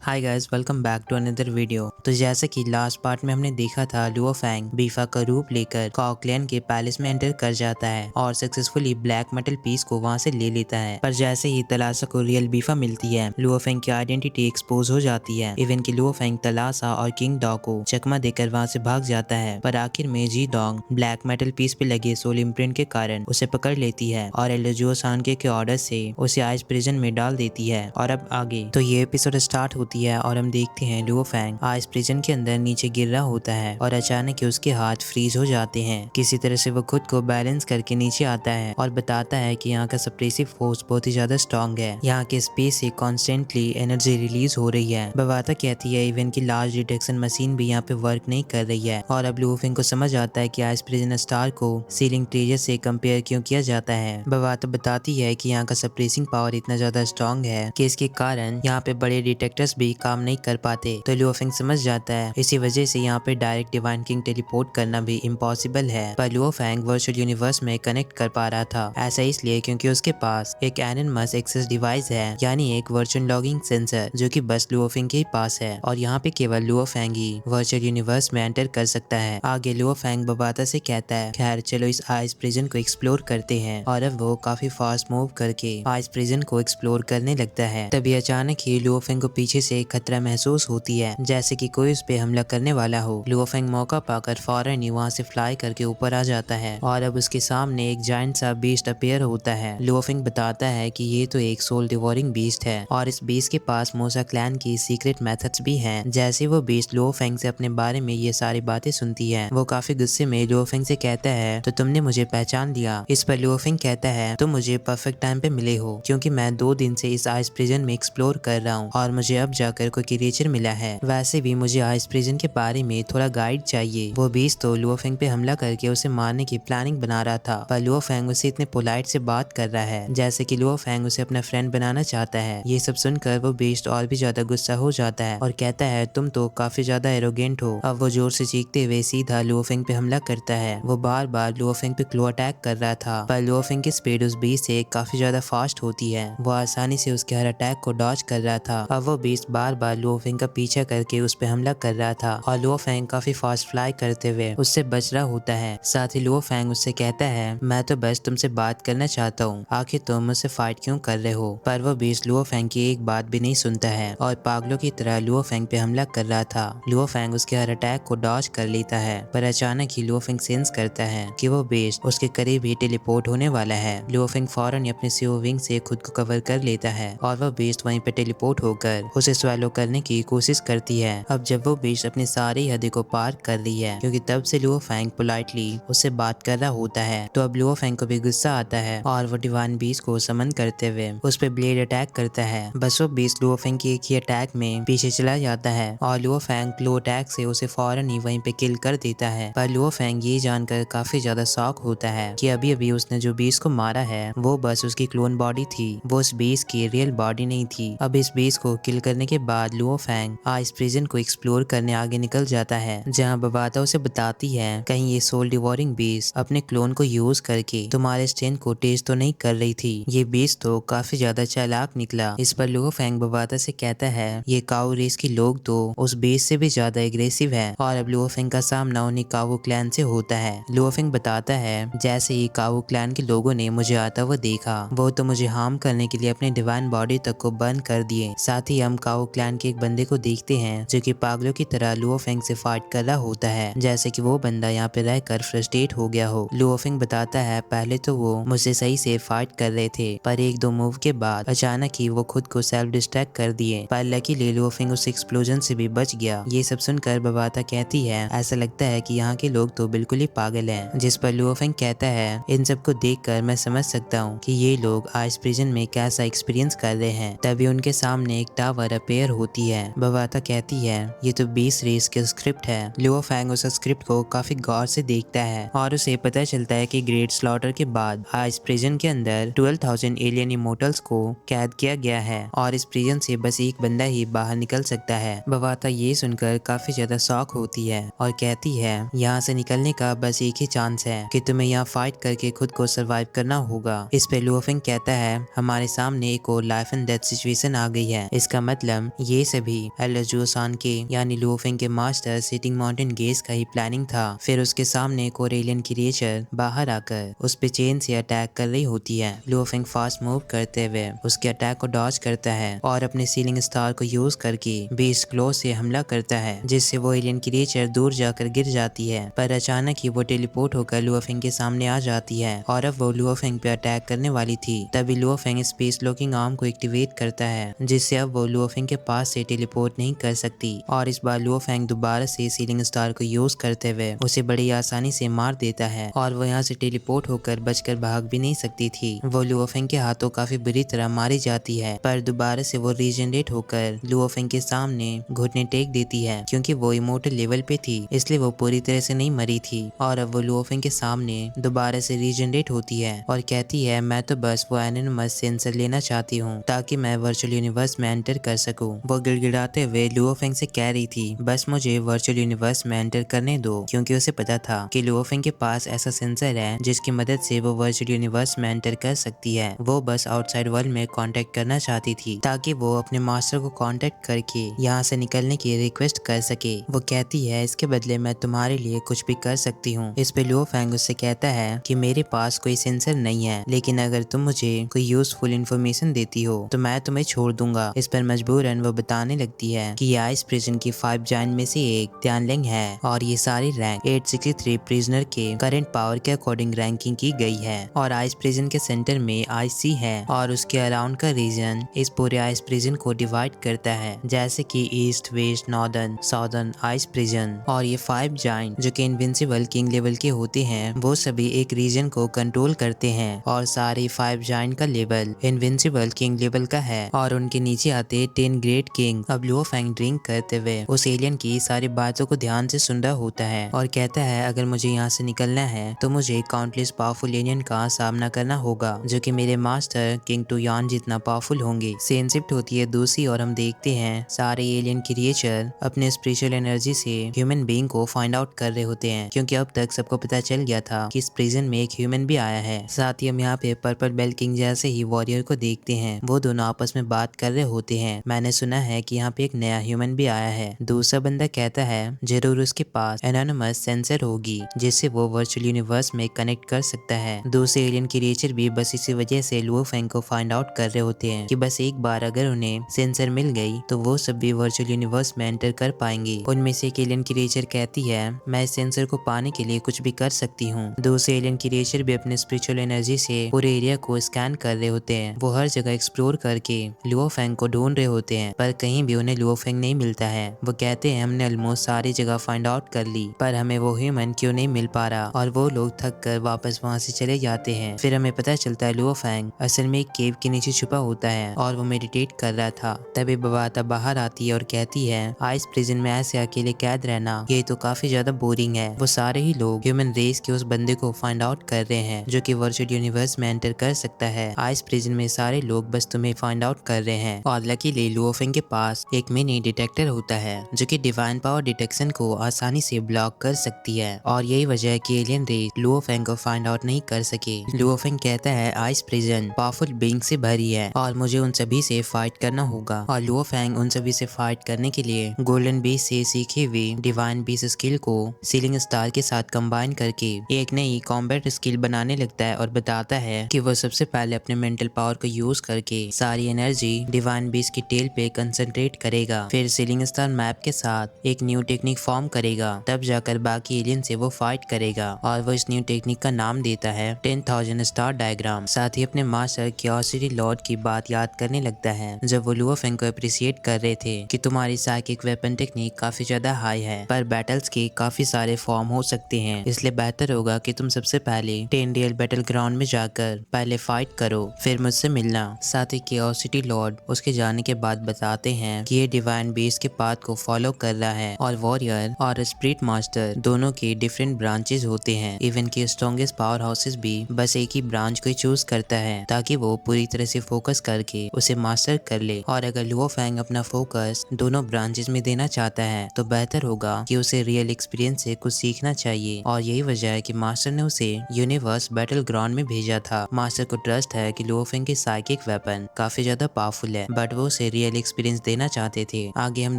Hi guys, welcome back to another video. तो जैसे कि लास्ट पार्ट में हमने देखा था, लुओ फैंग बीफा का रूप लेकर कॉकलैंड के पैलेस में एंटर कर जाता है और सक्सेसफुली ब्लैक मेटल पीस को वहां से ले लेता है। पर जैसे ही तलासा को रियल बीफा मिलती है, लुओ फैंग की आइडेंटिटी एक्सपोज हो जाती है। इवन कि लुओ फैंग तलासा और किंग डॉग को चकमा देकर वहां से भाग जाता है। पर आखिर में जी डोंग ब्लैक मेटल पीस पे लगे सोल इम्प्रिंट के कारण उसे पकड़ लेती है और एल्डर जुओ सांगे के ऑर्डर से उसे आइस प्रिजन में डाल देती है। और अब आगे तो ये एपिसोड स्टार्ट होती है और हम देखते हैं लुओ फैंग आइस प्रिजन के अंदर नीचे गिर रहा होता है और अचानक ही उसके हाथ फ्रीज हो जाते हैं। किसी तरह से वो खुद को बैलेंस करके नीचे आता है और बताता है कि यहाँ का सप्रेसिव फोर्स बहुत ही ज्यादा स्ट्रॉन्ग है। यहाँ के स्पेस से कॉन्स्टेंटली एनर्जी रिलीज हो रही है। बवाता कहती है इवन की लार्ज डिटेक्शन मशीन भी यहाँ पे वर्क नहीं कर रही है। और अब लुओ फैंग को समझ आता है कि आइस प्रिजन स्टार को सीलिंग ट्रेजर से कंपेयर क्यों किया जाता है। बवाता बताती है कि यहाँ का सप्रेसिंग पावर इतना ज्यादा स्ट्रॉन्ग है कि इसके कारण यहाँ पे बड़े डिटेक्टर्स भी काम नहीं कर पाते। तो लुओ फैंग समझ जाता है इसी वजह से यहाँ पे डायरेक्ट डिवाइन किंग टेलीपोर्ट करना भी इम्पॉसिबल है। पर लुओ फैंग वर्चुअल यूनिवर्स में कनेक्ट कर पा रहा था। ऐसा इसलिए क्योंकि उसके पास एक एनोनिमस एक्सेस डिवाइस है, यानी एक वर्चुअल लॉगिंग सेंसर, जो कि बस लुओ फैंग के पास है और यहाँ पे केवल लुओ फैंग ही वर्चुअल यूनिवर्स में एंटर कर सकता है। आगे लुओ फैंग बबाता से कहता है खैर चलो इस आइस प्रिजन को एक्सप्लोर करते हैं। और अब वो काफी फास्ट मूव करके आइस प्रिजन को एक्सप्लोर करने लगता है। तभी अचानक ही लुओ फैंग को पीछे से खतरा महसूस होती है, जैसे कि कोई उस पे हमला करने वाला हो। लुओ फैंग मौका पाकर फौरन ही वहां से फ्लाई करके ऊपर आ जाता है और अब उसके सामने एक जायंट सा बीस्ट अपीयर होता है। लुओ फैंग बताता है कि ये तो एक सोल डिवोरिंग बीस्ट है और इस बीस्ट के पास मोसा क्लैन की सीक्रेट मेथड्स भी हैं। जैसे वो बीस्ट लुओ फैंग से अपने बारे में ये सारी बातें सुनती है, वो काफी गुस्से में लुओ फैंग से कहता है तो तुमने मुझे पहचान लिया। इस पर लुओ फैंग कहता है तुम मुझे परफेक्ट टाइम पे मिले हो, क्योंकि मैं 2 दिन से इस आइस प्रिजन में एक्सप्लोर कर रहा हूँ और मुझे अब जाकर कोई क्रिएचर मिला है। वैसे भी मुझे आइस प्रिजन के बारे में थोड़ा गाइड चाहिए। वो बीस्ट तो लुओ फैंग पे हमला करके उसे मारने की प्लानिंग बना रहा था, पर लुओ फैंग उसे इतने पोलाइट से बात कर रहा है जैसे कि लुओ फैंग उसे अपना फ्रेंड बनाना चाहता है। ये सब सुनकर वो बीस्ट और भी ज्यादा गुस्सा हो जाता है और कहता है तुम तो काफी ज्यादा एरोगेंट हो। अब वो जोर से चीखते हुए सीधा लुओ फैंग पे हमला करता है। वो बार बार लुओ फैंग पे क्लो अटैक कर रहा था, पर लुओ फैंग की स्पीड उस बीस्ट से काफी ज्यादा फास्ट होती है। वो आसानी से उसके हर अटैक को डॉज कर रहा था। अब वो बीस्ट बार बार लुओ फैंग का पीछा करके उस पे हमला कर रहा था और लुओ फैंग काफी फास्ट फ्लाई करते हुए उससे बच रहा होता है। साथ ही लुओ फैंग उससे कहता है मैं तो बस तुमसे बात करना चाहता हूँ, आखिर तुम मुझसे फाइट क्यों कर रहे हो। पर वो बीस्ट लुओ फैंग की एक बात भी नहीं सुनता है और पागलों की तरह लुओ फैंग पे हमला कर रहा था। लुओ फैंग उसके हर अटैक को डॉज कर लेता है, पर अचानक ही लुओ फैंग सेंस करता है कि वो बीस्ट उसके करीब ही टेलीपोर्ट होने वाला है। लुओ फैंग फौरन अपने सीओ विंग से खुद को कवर कर लेता है और वो बीस्ट वहीं पे टेलीपोर्ट होकर उसे स्वैलो करने की कोशिश करती है। अब जब वो बीस्ट अपने सारी हदें को पार कर रही है, क्योंकि तब से लुओ फैंग पोलाइटली उससे बात कर रहा होता है, तो अब लुओ फैंग को भी गुस्सा आता है और वो डिवाइन बीस्ट को समन करते हुए उस पे ब्लेड अटैक करता है। बस वो बीस्ट लुओ फैंग की एक ही अटैक में पीछे चला जाता है और लुओ फैंग क्लो अटैक से उसे फौरन ही वहीं पे किल कर देता है। पर लुओ फैंग ये जानकर काफी ज्यादा शॉक होता है कि अभी अभी उसने जो बीस्ट को मारा है वो बस उसकी क्लोन बॉडी थी, वो उस बीस्ट की रियल बॉडी नहीं थी। अब इस बीस्ट को किल करने के बाद लुओ फैंग आइस प्रिजन को एक्सप्लोर करने आगे निकल जाता है, जहां बबाता उसे बताती है कहीं ये सोल डिवोरिंग बीस्ट अपने क्लोन को यूज करके तुम्हारे स्ट्रेंथ को टेस्ट तो नहीं कर रही थी। ये बीस्ट तो काफी ज्यादा चालाक निकला। इस पर लुओ फैंग बबाता से कहता है ये काऊ रेस के लोग तो उस बीस्ट से भी ज्यादा एग्रेसिव है और अब लुओ फैंग का सामना उन्हीं काऊ क्लैन से होता है। लुओ फैंग बताता है जैसे ही काऊ क्लैन के लोगों ने मुझे आता हुआ देखा, वो तो मुझे हार्म करने के लिए अपने डिवाइन बॉडी तक को बर्न कर दिए। साथ ही हम काऊ क्लैन के एक बंदे को देखते हैं जो कि पागलों की तरह लुओ फैंग से फाइट कर रहा होता है, जैसे कि वो बंदा यहाँ पे रहकर फ्रस्ट्रेट हो गया हो। लुओ फैंग बताता है पहले तो वो मुझसे सही से फाइट कर रहे थे, पर 1-2 मूव के बाद अचानक ही वो खुद को सेल्फ डिस्ट्रैक्ट कर दिए, पर लकीली लुओ फैंग उस एक्सप्लोजन से भी बच गया। ये सब सुनकर बबाता कहती है ऐसा लगता है कि यहाँ के लोग तो बिल्कुल ही पागल हैं। जिस पर लुओ फैंग कहता है इन सबको देखकर मैं समझ सकता हूँ कि ये लोग आइस प्रिजन में कैसा एक्सपीरियंस कर रहे हैं। तभी उनके सामने एक टावर अपेयर होती है। बबाता कहती है ये तो 20 रेस के स्क्रिप्ट है। लुओ फैंग उस स्क्रिप्ट को काफी गौर से देखता है और उसे पता चलता है कि ग्रेट स्लॉटर के बाद आइस प्रिजन के अंदर 12,000 एलियन इमोर्टल्स को कैद किया गया है और इस प्रिजन से बस एक बंदा ही बाहर निकल सकता है। बबाता ये सुनकर काफी ज्यादा शॉक होती है और कहती है यहाँ से निकलने का बस एक ही चांस है कि तुम्हें यहाँ फाइट करके खुद को सर्वाइव करना होगा। इस पे लुओ फैंग कहता है हमारे सामने एक और लाइफ एंड डेथ सिचुएशन आ गई है, इसका मतलब मालूम ये सभी एलजुसान के यानी लुओफेंग के मास्टर सिटिंग माउंटेन गेस का ही प्लानिंग था। फिर उसके सामने एक और एलियन क्रिएचर बाहर आकर उस पे चेन से अटैक कर रही होती है। लुओफेंग फास्ट मूव करते हुए उसके अटैक को डॉज करता है और अपने सीलिंग स्टार को यूज करके बीस्ट क्लो से हमला करता है, जिससे वो एलियन क्रिएचर दूर जाकर गिर जाती है। पर अचानक ही वो टेलीपोर्ट होकर लुओफेंग के सामने आ जाती है और अब वो लुओफेंग पे अटैक करने वाली थी। तभी लुओफेंग स्पेस लॉकिंग आर्म को एक्टिवेट करता है, जिससे अब वो लुओफेंग के पास से टेलीपोर्ट नहीं कर सकती और इस बार लुओफेंग दोबारा से सीलिंग स्टार को यूज करते हुए उसे बड़ी आसानी से मार देता है और वो यहाँ से टेलीपोर्ट होकर बचकर भाग भी नहीं सकती थी। वो लुओफेंग के हाथों काफी बुरी तरह मारी जाती है, पर दोबारा से वो रीजनरेट होकर लुओफेंग के सामने घुटने टेक देती है। क्योंकि वो इमोर्टल लेवल पे थी इसलिए वो पूरी तरह से नहीं मरी थी और अब वो लुओफेंग के सामने दोबारा से रीजनरेट होती है और कहती है मैं तो बस वो एनोनिमस सेंसर लेना चाहती हूँ ताकि मैं वर्चुअल यूनिवर्स में एंटर कर सकूँ। वो गिड़गिड़ाते हुए लुओफेंग से कह रही थी बस मुझे वर्चुअल यूनिवर्स में एंटर करने दो, क्योंकि उसे पता था कि लुओफेंग के पास ऐसा सेंसर है जिसकी मदद से वो वर्चुअल यूनिवर्स में एंटर कर सकती है। वो बस आउटसाइड वर्ल्ड में कांटेक्ट करना चाहती थी ताकि वो अपने मास्टर को कांटेक्ट करके यहाँ से निकलने की रिक्वेस्ट कर सके। वो कहती है इसके बदले मैं तुम्हारे लिए कुछ भी कर सकती हूँ। इस पे लुओफेंग उससे कहता है कि मेरे पास कोई सेंसर नहीं है, लेकिन अगर तुम मुझे कोई यूजफुल इन्फॉर्मेशन देती हो तो मैं तुम्हें छोड़ दूंगा। इस पर मजबूरन वो बताने लगती है कि ये आइस प्रिजन की 5 जायंट में से एक त्यानलेंग है और ये सारी रैंक 863 प्रिजनर के करंट पावर के अकॉर्डिंग रैंकिंग की गई है और आइस प्रिजन के सेंटर में आइस सी है और उसके अराउंड का रीजन इस पूरे आइस प्रिजन को डिवाइड करता है, जैसे कि east, west, northern, southern ice prison. और ये 5 जायंट जो कि इनविंसिबल किंग लेवल के होते हैं वो सभी एक रीजन को कंट्रोल करते हैं और सारे 5 जायंट का लेवल इनविंसिबल किंग लेवल का है और उनके नीचे आते 10 ग्रेट किंग। अब लुओफेंग ड्रिंक करते हुए उस एलियन की सारी बातों को ध्यान से सुन रहा होता है और कहता है अगर मुझे यहाँ से निकलना है तो मुझे काउंटलेस पावरफुल एलियन का सामना करना होगा जो कि मेरे मास्टर किंग टुयान जितना पावरफुल होंगे। सीन शिफ्ट होती है दूसरी और हम देखते हैं सारे एलियन क्रिएचर अपने स्पिरिचुअल एनर्जी से ह्यूमन बीइंग को फाइंड आउट कर रहे होते हैं, क्योंकि अब तक सबको पता चल गया था कि इस प्रिजन में एक ह्यूमन भी आया है। साथ ही हम यहाँ पे पर्पल बेल किंग जैसे ही वॉरियर को देखते हैं, वो दोनों आपस में बात कर रहे होते हैं। मैंने सुना है कि यहाँ पे एक नया ह्यूमन भी आया है। दूसरा बंदा कहता है जरूर उसके पास एनोनिमस सेंसर होगी जिससे वो वर्चुअल यूनिवर्स में कनेक्ट कर सकता है। दूसरे एलियन क्रिएचर भी बस इसी वजह से लुओफेंग को फाइंड आउट कर रहे होते हैं कि बस एक बार अगर उन्हें सेंसर मिल गई तो वो सब भी वर्चुअल यूनिवर्स में एंटर कर पाएंगे। उनमें से एक एलियन क्रिएचर कहती है मैं इस सेंसर को पाने के लिए कुछ भी कर सकती हूँ। दूसरे एलियन क्रिएचर भी अपने स्पिरिचुअल एनर्जी से पूरे एरिया को स्कैन कर रहे होते हैं। वो हर जगह एक्सप्लोर करके लुओफेंग को ढूंढ रहे होते हैं, पर कहीं भी उन्हें लुओफेंग नहीं मिलता है। वो कहते हैं हमने ऑलमोस्ट सारी जगह फाइंड आउट कर ली, पर हमें वो ह्यूमन क्यों नहीं मिल पा रहा, और वो लोग थक कर वापस वहाँ से चले जाते हैं। फिर हमें पता चलता है लुओफेंग असल में एक केव के नीचे छुपा होता है और वो मेडिटेट कर रहा था। तभी बबाता बाहर आती है और कहती है आइस प्रिजन में ऐसे अकेले कैद रहना ये तो काफी ज्यादा बोरिंग है। वो सारे ही लोग ह्यूमन रेस के उस बंदे को फाइंड आउट कर रहे हैं जो कि वर्चुअल यूनिवर्स में एंटर कर सकता है। आइस प्रिजन में सारे लोग बस तुम्हें फाइंड आउट कर रहे हैं। और लकीली लुओफेंग के पास एक मिनी डिटेक्टर होता है जो कि डिवाइन पावर डिटेक्शन को आसानी से ब्लॉक कर सकती है और यही वजह है कि एलियन रेस लुओफेंग को फाइंड आउट नहीं कर सके। लुओफेंग कहता है आइस प्रिजन पावरफुल बीइंग से भरी है और मुझे उन सभी से फाइट करना होगा। और लुओफेंग उन सभी से फाइट करने के लिए गोल्डन बीस से सीखे हुए डिवाइन बीस स्किल को सीलिंग स्टार के साथ कंबाइन करके एक नई कॉम्बैट स्किल बनाने लगता है और बताता है कि वो सबसे पहले अपने मेंटल पावर को यूज करके सारी एनर्जी डिवाइन बीस की टेल पे कंसंट्रेट करेगा। फिर सीलिंग स्टार मैप के साथ एक न्यू टेक्निक फॉर्म करेगा, तब जाकर बाकी एलियन से वो फाइट करेगा और वो इस न्यू टेक्निक का नाम देता है 10,000 स्टार डायग्राम। साथ ही अपने मास्टर क्यूरियोसिटी लॉर्ड की बात याद करने लगता है जब वो लुओफेंग को अप्रिशिएट कर रहे थे कि तुम्हारी साइकिक वेपन टेक्निक काफी ज्यादा हाई है, पर बैटल्स के काफी सारे फॉर्म हो सकते हैं, इसलिए बेहतर होगा कि तुम सबसे पहले 10 रियल बैटल ग्राउंड में जाकर पहले फाइट करो, फिर मुझसे मिलना। साथ ही क्यूरियोसिटी लॉर्ड उसके जाने के बाद बताते हैं कि ये डिवाइन बेस के पाथ को फॉलो कर रहा है और वॉरियर और स्पिरिट मास्टर दोनों के डिफरेंट ब्रांचेस होते हैं। इवन के स्ट्रॉन्गेस्ट पावर हाउसेस भी बस एक ही ब्रांच को चूज करता है ताकि वो पूरी तरह से फोकस करके उसे मास्टर कर ले। और अगर लुओफेंग अपना फोकस दोनों ब्रांचेस में देना चाहता है तो बेहतर होगा कि उसे रियल एक्सपीरियंस से कुछ सीखना चाहिए। और यही वजह है कि मास्टर ने उसे यूनिवर्स बैटल ग्राउंड में भेजा था। मास्टर को ट्रस्ट है कि लुओफेंग की साइकिक वेपन काफी ज्यादा पावरफुल है, बट वो उसे रियल रियल एक्सपीरियंस देना चाहते थे। आगे हम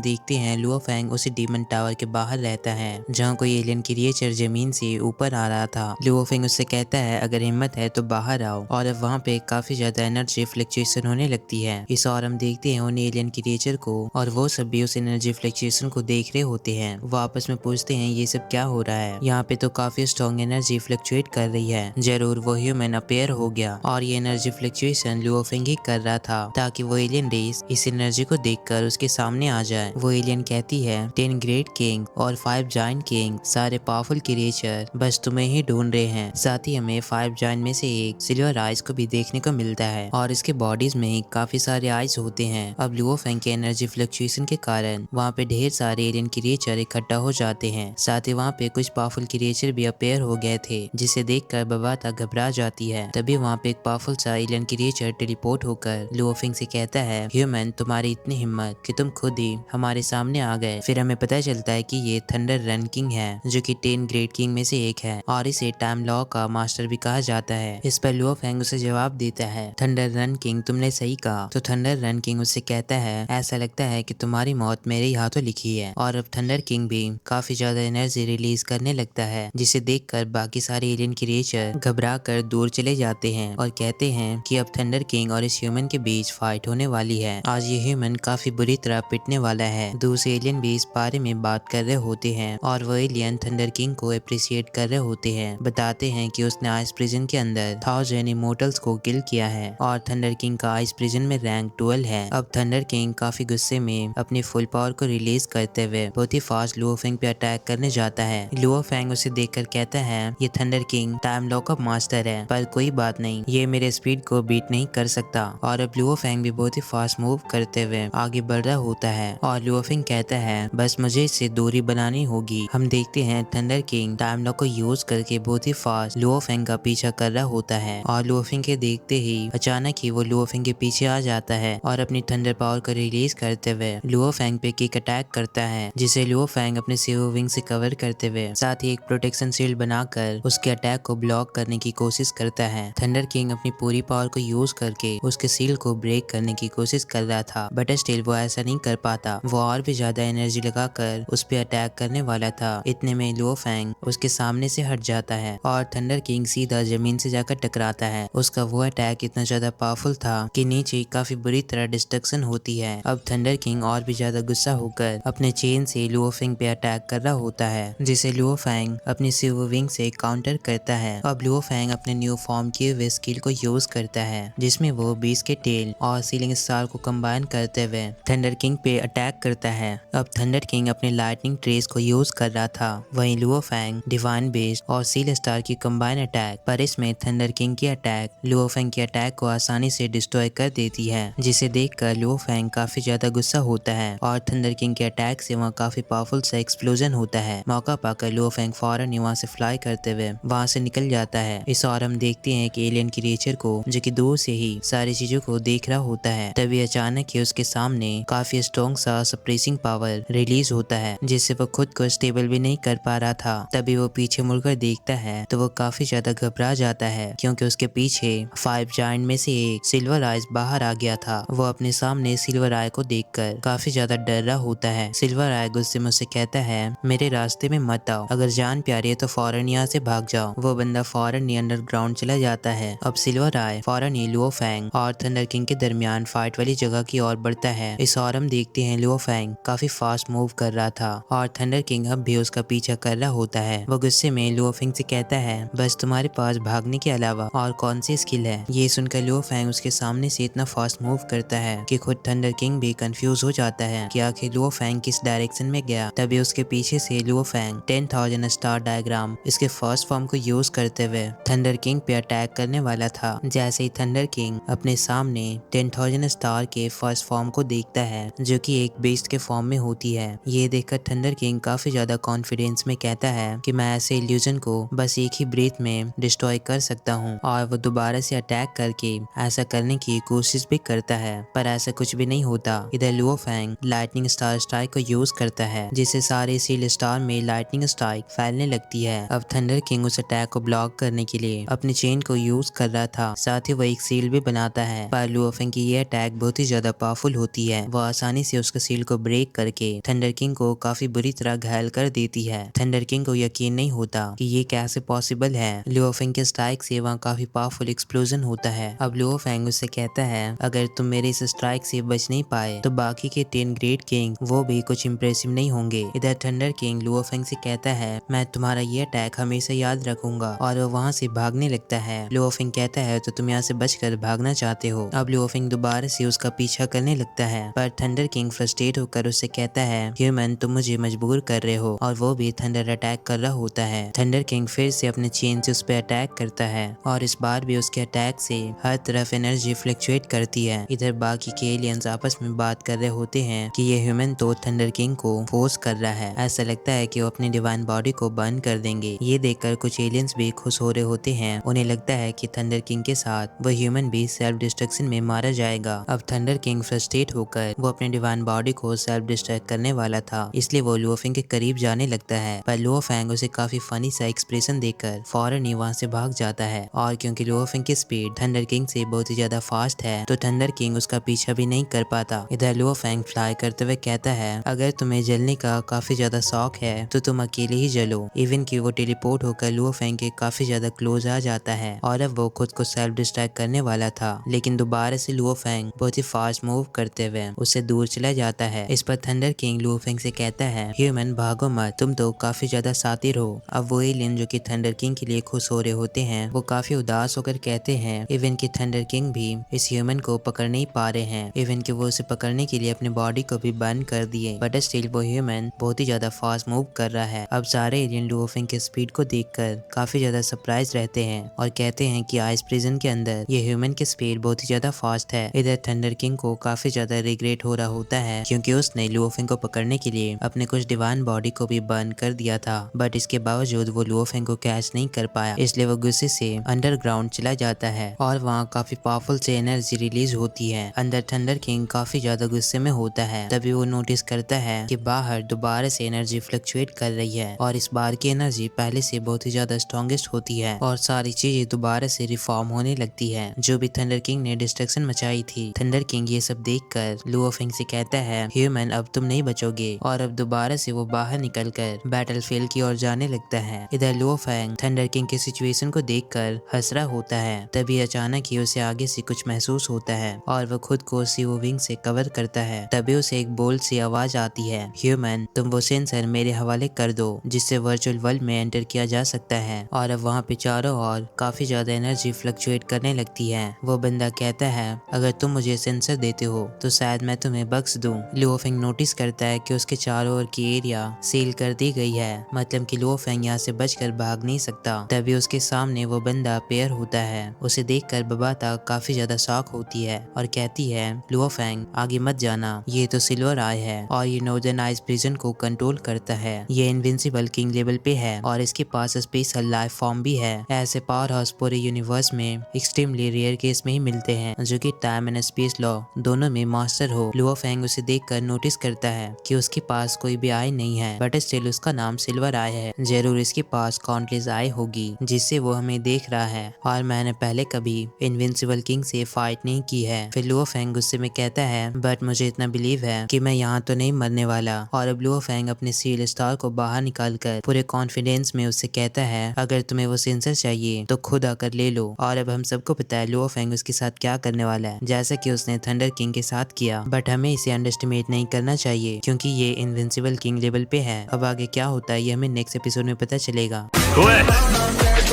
देखते हैं लुओ फैंग उसी डीमन टावर के बाहर रहता है जहाँ कोई एलियन क्रिएचर जमीन से ऊपर आ रहा था। लुओ फैंग उससे कहता है अगर हिम्मत है तो बाहर आओ, और अब वहाँ पे काफी ज्यादा एनर्जी फ्लक्चुएशन होने लगती है। इस और हम देखते हैं उन एलियन क्रिएचर को, और वो सब भी उस एनर्जी फ्लक्चुएशन को देख रहे होते हैं। वो आपस में पूछते हैं ये सब क्या हो रहा है, यहाँ पे तो काफी स्ट्रॉन्ग एनर्जी फ्लक्चुएट कर रही है, जरूर वो ह्यूमन अपेयर हो गया। और ये एनर्जी फ्लक्चुएशन लुओ फैंग ही कर रहा था ताकि वो एलियन रेस इस एनर्जी को देखकर उसके सामने आ जाए। वो एलियन कहती है 10 ग्रेट किंग और 5 जायंट किंग सारे पावरफुल क्रिएचर बस तुम्हें ही ढूंढ रहे हैं। साथ ही हमें 5 जायंट में से एक सिल्वर आइज को भी देखने को मिलता है और इसके बॉडीज में काफी सारे आइज होते हैं। अब लुओ फैंग के एनर्जी फ्लक्चुएशन के कारण वहाँ पे ढेर सारे एलियन क्रिएचर इकट्ठा हो जाते हैं। साथ ही वहाँ पे कुछ पावरफुल क्रिएचर भी अपेयर हो गए थे, जिसे देखकर बबाता घबरा जाती है। तभी वहाँ पे एक पावरफुल सा एलियन क्रिएचर टेलीपोर्ट होकर लुओ फैंग से कहता है ह्यूमन तुम्हारी इतनी हिम्मत कि तुम खुद ही हमारे सामने आ गए। फिर हमें पता चलता है कि ये थंडर रन किंग है जो कि 10 ग्रेट किंग में से एक है और इसे टाइम लॉ का मास्टर भी कहा जाता है। इस पर लुओ फैंग उसे जवाब देता है थंडर रन किंग तुमने सही कहा। तो थंडर रन किंग उससे कहता है ऐसा लगता है कि तुम्हारी मौत मेरे ही हाथों लिखी है। और अब थंडर किंग भी काफी ज्यादा एनर्जी रिलीज करने लगता है, जिसे देखकर बाकी सारे एलियन क्रिएचर घबरा कर दूर चले जाते हैं और कहते हैं कि अब थंडर किंग और इस ह्यूमन के बीच फाइट होने वाली है। आज ये ह्यूमन काफी बुरी तरह पिटने वाला है। दूसरे एलियन भी इस बारे में बात कर रहे होते हैं और वो एलियन थंडर किंग को अप्रिशिएट कर रहे होते हैं, बताते हैं कि उसने आइस प्रिजन के अंदर 1000 इमोर्टल्स को किल किया है और थंडर किंग का आइस प्रिजन में रैंक 12 है। अब थंडर किंग काफी गुस्से में अपनी फुल पावर को रिलीज करते हुए बहुत ही फास्ट लुओ फैंग पे अटैक करने जाता है। लुओ फैंग उसे देखकर कहता है ये थंडर किंग टाइम लॉ का मास्टर है, पर कोई बात नहीं, ये मेरे स्पीड को बीट नहीं कर सकता। और अब लुओ फैंग भी बहुत ही फास्ट मूव करते हुए आगे बढ़ रहा होता है और लुओ फैंग कहता है बस मुझे इससे दूरी बनानी होगी। हम देखते हैं थंडर किंग टाइम लॉ को यूज करके बहुत ही फास्ट लुओ फैंग का पीछा कर रहा होता है और लुओ फैंग के देखते ही अचानक ही वो लुओ फैंग के पीछे आ जाता है और अपनी थंडर पावर को रिलीज करते हुए लुओ फैंग पे किक अटैक करता है, जिसे लुओ फैंग अपने सिल्वर विंग से कवर करते हुए साथ ही एक प्रोटेक्शन शील्ड बनाकर उसके अटैक को ब्लॉक करने की कोशिश करता है। थंडर किंग अपनी पूरी पावर को यूज करके उसके शील्ड को ब्रेक करने की कोशिश कर रहा था, बट स्टिल वो ऐसा नहीं कर पाता। वो और भी ज्यादा एनर्जी लगाकर उस पे अटैक करने वाला था। इतने में लुओ फैंग उसके सामने से हट जाता है और थंडर किंग सीधा जमीन से जाकर टकराता है। उसका वो अटैक इतना ज्यादा पावरफुल था कि नीचे काफी बुरी तरह डिस्ट्रक्शन होती है। अब थंडर किंग और भी ज्यादा गुस्सा होकर अपने चेन से लुओ फैंग पे अटैक कर रहा होता है, जिसे लुओ फैंग अपनी सिल्वर विंग से काउंटर करता है। अब लुओ फैंग अपने न्यू फॉर्म किए हुए स्किल को यूज करता है, जिसमें वो बीस्ट के टेल और सीलिंग स्टार को कंबाइन करते हुए थंडर किंग पे अटैक करता है। अब थंडर किंग अपने लाइटनिंग ट्रेस को यूज कर रहा था, वहीं लुओ फैंग डिवाइन बेस्ट और सील स्टार की कंबाइन अटैक, पर इसमें थंडर किंग की अटैक लुओ फैंग के अटैक को आसानी से डिस्ट्रॉय कर देती है, जिसे देखकर लुओ फैंग काफी ज्यादा गुस्सा होता है और थंडर किंग के अटैक से वहाँ काफी पावरफुल सा एक्सप्लोजन होता है। मौका पाकर लुओ फैंग फौरन ही वहाँ से फ्लाई करते हुए वहाँ से निकल जाता है। इस और हम देखते हैं कि एलियन क्रिएचर को जो कि दूर से ही सारी चीजों को देख रहा होता है, तभी अचानक ही उसके सामने काफी स्ट्रॉन्ग सा सप्रेसिंग पावर रिलीज होता है, जिससे वो खुद को स्टेबल भी नहीं कर पा रहा था। तभी वो पीछे मुड़कर देखता है तो वो काफी ज्यादा घबरा जाता है, क्योंकि उसके पीछे 5 जायंट में से एक सिल्वर आइज बाहर आ गया था। वो अपने सामने सिल्वर आय को देखकर काफी ज्यादा डर रहा होता है। सिल्वर आय गुस्से में उसे कहता है मेरे रास्ते में मत आओ, अगर जान प्यारी है तो फौरन यहाँ से भाग जाओ। वो बंदा फौरन ही अंडरग्राउंड चला जाता है। अब सिल्वर आय फौरन ही लुओ फैंग और थंडर किंग के दरमियान फाइट वाली जगह की ओर बढ़ता है। इस और हम देखते हैं लुओ फैंग काफी फास्ट मूव कर रहा था और थंडर किंग अब भी उसका पीछा कर रहा होता है। वो गुस्से में लुओ फैंग से कहता है बस तुम्हारे पास भागने के अलावा और कौन सी स्किल है। ये सुनकर लुओ फैंग उसके सामने से इतना फास्ट मूव करता है कि खुद थंडर किंग भी कंफ्यूज हो जाता है कि आखिर लुओ फैंग किस डायरेक्शन में गया। तभी उसके पीछे से लुओ फैंग 10,000 स्टार डायग्राम इसके फर्स्ट फॉर्म को यूज करते हुए थंडर किंग पे अटैक करने वाला था। जैसे ही थंडर किंग अपने सामने 10,000 स्टार के फर्स्ट फॉर्म को देखता है, जो कि एक बीस्ट के फॉर्म में होती है, ये देखकर थंडर किंग काफी ज्यादा कॉन्फिडेंस में कहता है कि मैं ऐसे इल्यूजन को बस एक ही ब्रीथ में डिस्ट्रॉय कर सकता हूँ। और वो दोबारा से अटैक करके ऐसा करने की कोशिश भी करता है, पर ऐसा कुछ भी नहीं होता। इधर Luo Fang lightning star strike को यूज करता है, जिससे सारे सील स्टार में लाइटनिंग स्ट्राइक फैलने लगती है। अब थंडर किंग उस अटैक को ब्लॉक करने के लिए अपनी चेन को यूज कर रहा था, साथ ही वो एक सील भी बनाता है, पर लुओ फैंग की ये अटैक बहुत ही ज्यादा पावरफुल होती है। वो आसानी से उसका शील्ड को ब्रेक करके थंडर किंग को काफी बुरी तरह घायल कर देती है। थंडर किंग को यकीन नहीं होता कि ये कैसे पॉसिबल है। लुओ फेंग के स्ट्राइक से वहाँ काफी पावरफुल एक्सप्लोजन होता है। अब लुओ फेंग उससे कहता है अगर तुम मेरे इस स्ट्राइक से बच नहीं पाए तो बाकी के 10 ग्रेट किंग वो भी कुछ इम्प्रेसिव नहीं होंगे। इधर थंडर किंग लुओ फेंग से कहता है मैं तुम्हारा ये अटैक हमेशा याद रखूंगा और वो वहाँ से भागने लगता है। लुओ फेंग कहता है तो तुम यहाँ से बचकर भागना चाहते हो। अब लुओ फेंग दोबारा से उसका पीछा करने लगता है पर थंडर किंग फ्रस्ट्रेट होकर उससे कहता है ह्यूमन तुम मुझे मजबूर कर रहे हो और वो भी थंडर अटैक कर रहा होता है। थंडर किंग फिर से अपने चेन से उस पर अटैक करता है और इस बार भी उसके अटैक से हर तरफ एनर्जी फ्लक्चुएट करती है। इधर बाकी के एलियंस आपस में बात कर रहे होते हैं कि ये ह्यूमन तो थंडर किंग को फोर्स कर रहा है। ऐसा लगता है कि वो अपनी डिवाइन बॉडी को बर्न कर देंगे। ये देखकर कुछ एलियंस भी खुश हो रहे होते हैं। उन्हें लगता है कि थंडर किंग के साथ वो ह्यूमन भी सेल्फ डिस्ट्रक्शन में मारा जाएगा। अब थंडर किंग फ्रस्ट्रेट होकर वो अपने डिवाइन बॉडी को सेल्फ डिस्ट्रैक्ट करने वाला था, इसलिए वो लुओ फेंग के करीब जाने लगता है पर लुओ फेंग उसे काफी फनी सा एक्सप्रेशन देकर फौरन ही वहाँ से भाग जाता है। और क्योंकि लुओ फेंग की स्पीड थंडर किंग से बहुत ही ज्यादा फास्ट है तो थंडर किंग उसका पीछा भी नहीं कर पाता। इधर लुओ फेंग फ्लाई करते हुए कहता है अगर तुम्हें जलने का काफी ज्यादा शौक है तो तुम अकेले ही जलो। इवन कि वो टेलीपोर्ट होकर लुओ फेंग के काफी ज्यादा क्लोज आ जाता है और अब वो खुद को सेल्फ डिस्ट्रैक्ट करने वाला था, लेकिन दोबारा से लुओ फेंग बहुत ही फास्ट मूव करते हुए उससे दूर चला जाता है। इस पर थंडर किंग लुओ फेंग से कहता है ह्यूमन भागो मत, तुम तो काफी ज्यादा शातिर हो। अब वो एलियन जो कि थंडर किंग के लिए खुश हो रहे होते हैं वो काफी उदास होकर कहते हैं इवन कि थंडर किंग भी इस ह्यूमन को पकड़ नहीं पा रहे हैं। इवन कि वो उसे पकड़ने के लिए अपनी बॉडी को भी बर्न कर दिए बट स्टिल वो ह्यूमन बहुत ही ज्यादा फास्ट मूव कर रहा है। अब सारे एलियन लुओ फेंग के स्पीड को देखकर काफी ज्यादा सरप्राइज रहते हैं और कहते हैं कि आइस प्रिजन के अंदर ये ह्यूमन की स्पीड बहुत ही ज्यादा फास्ट है। इधर थंडर किंग को काफी ज्यादा रिग्रेट हो रहा होता है क्योंकि उसने लुओ फेंग को पकड़ने के लिए अपने कुछ डिवाइन बॉडी को भी बर्न कर दिया था बट इसके बावजूद वो लुओ फेंग को कैच नहीं कर पाया, इसलिए वो गुस्से से अंडरग्राउंड चला जाता है और वहाँ काफी पावरफुल से एनर्जी रिलीज होती है। अंदर थंडर किंग काफी ज्यादा गुस्से में होता है। तभी वो नोटिस करता है कि बाहर दोबारा से एनर्जी फ्लक्चुएट कर रही है और इस बार की एनर्जी पहले से बहुत ही ज्यादा स्ट्रॉन्गेस्ट होती है और सारी चीजें दोबारा से रिफॉर्म होने लगती है जो भी थंडर किंग ने डिस्ट्रक्शन मचाई थी। थंडर किंग ये सब देखकर लुओ फेंग से कहता है ह्यूमन अब तुम नहीं बचोगे और अब दोबारा से वो बाहर निकलकर बैटलफील्ड की ओर जाने लगता है। इधर लुओ फेंग थंडर किंग की सिचुएशन को देखकर हंस रहा होता है। तभी अचानक ही उसे आगे से कुछ महसूस होता है और वो खुद को सीओ विंग से कवर करता है। तभी उसे एक बोल्ड सी आवाज आती है ह्यूमन तुम वो सेंसर मेरे हवाले कर दो जिससे वर्चुअल वर्ल्ड में एंटर किया जा सकता है। और अब वहाँ पे चारों ओर काफी ज्यादा एनर्जी फ्लक्चुएट करने लगती है। वो बंदा कहता है अगर तुम मुझे सेंसर देते हो तो शायद मैं तुम्हें बख्श दूं। लुओ फेंग नोटिस करता है कि उसके चारों ओर की एरिया सील कर दी गई है, मतलब कि लुओ फेंग यहाँ से बचकर भाग नहीं सकता। तभी उसके सामने वो बंदा पेयर होता है। उसे देखकर बबाता काफी ज्यादा शॉक होती है और कहती है लुओ फेंग आगे मत जाना, ये तो सिल्वर आई है और ये नॉर्दर्न आइस प्रिजन को कंट्रोल करता है। ये इनविंसिबल किंग लेवल पे है और इसके पास स्पेशल लाइफ फॉर्म भी है। ऐसे पावर हाउस पूरे यूनिवर्स में एक्सट्रीमली रेयर केस में ही मिलते हैं जो कि टाइम एंड स्पेस लॉ दोनों में मास्टर हो। लुओ फेंग उसे देखकर नोटिस करता है कि उसके पास कोई भी आई नहीं है बट स्टिल उसका नाम सिल्वर आई है। जरूर इसके पास काउंटलेस आई होगी जिससे वो हमें देख रहा है और मैंने पहले कभी इनविंसिबल किंग से फाइट नहीं की है। फिर लुओ फेंग गुस्से में कहता है बट मुझे इतना बिलीव है कि मैं यहाँ तो नहीं मरने वाला। और अब लुओ फेंग अपने सील स्टार को बाहर निकालकर पूरे कॉन्फिडेंस में उससे कहता है अगर तुम्हें वो सेंसर चाहिए तो खुद आकर ले लो। और अब हम सबको पता है लुओ फेंग उसके साथ क्या करने वाला है, जैसा कि उसने थंडर किंग के साथ किया। बट हमें इसे अंडरएस्टिमेट नहीं करना चाहिए क्योंकि ये इनविंसिबल किंग लेवल पे है। अब आगे क्या होता है ये हमें नेक्स्ट एपिसोड में पता चलेगा। 各位，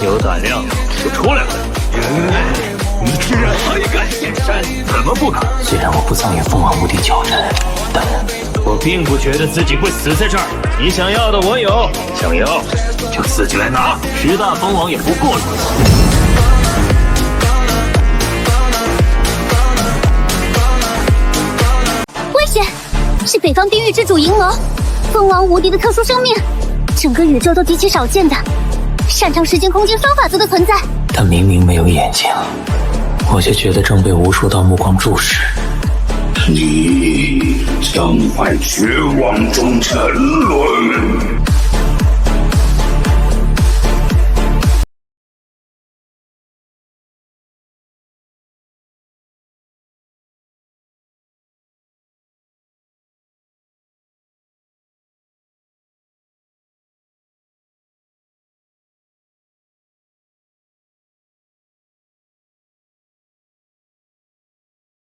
有胆量就出来吧！你居然还敢现身，怎么不敢？虽然我不曾与凤凰无敌交战，但我并不觉得自己会死在这儿。你想要的我有，想要就自己来拿。10大蜂王也不过如此。 危险！是北方冰域之主银楼，蜂王无敌的特殊生命，整个宇宙都极其少见的，擅长时间空间双法则的存在。他明明没有眼睛，我却觉得正被无数道目光注视。你将在绝望中沉沦。